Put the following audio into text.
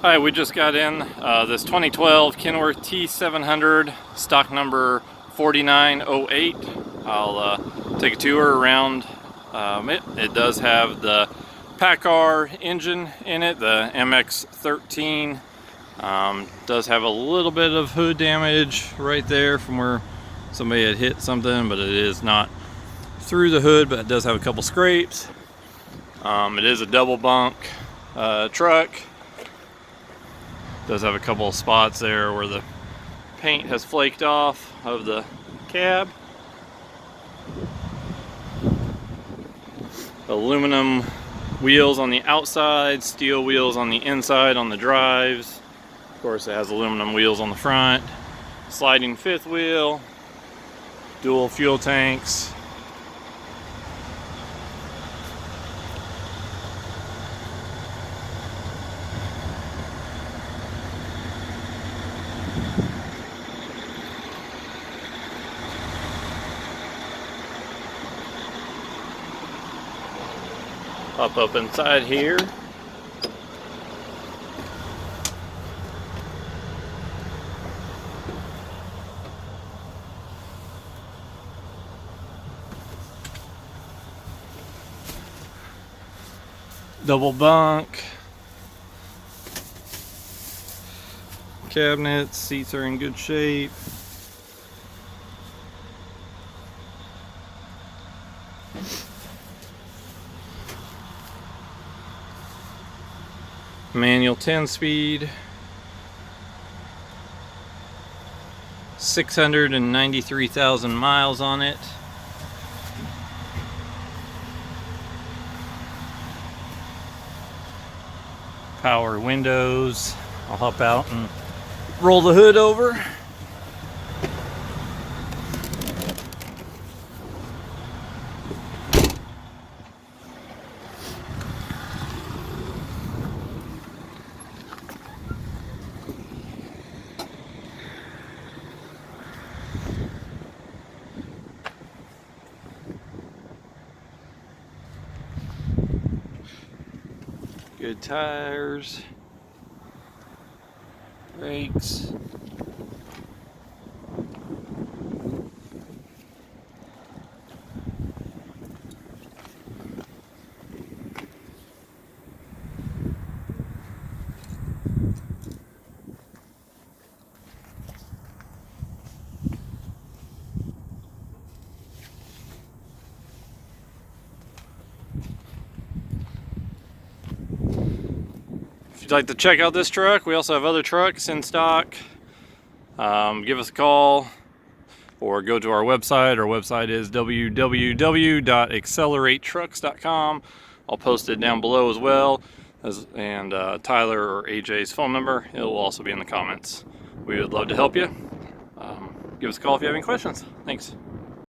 Hi, we just got in this 2012 Kenworth T700, stock number 4908. I'll take a tour around it. It does have the Paccar engine in it, the MX-13. Does have a little bit of hood damage right there from where somebody had hit something, but it is not through the hood, but it does have a couple scrapes. It is a double bunk truck. Does have a couple of spots there where the paint has flaked off of the cab. Aluminum wheels on the outside, steel wheels on the inside on the drives. Of course, it has aluminum wheels on the front. Sliding fifth wheel, dual fuel tanks. Pop up inside here. Double bunk. Cabinets, seats are in good shape. Manual 10-speed, 693,000 miles on it. Power windows. I'll hop out and roll the hood over. Good tires, brakes. If you'd like to check out this truck, we also have other trucks in stock. Give us a call or go to our website. Our website is www.acceleratretrucks.com. I'll post it down below as well, and Tyler or AJ's phone number. It will also be in the comments. We would love to help you. Give us a call if you have any questions. Thanks.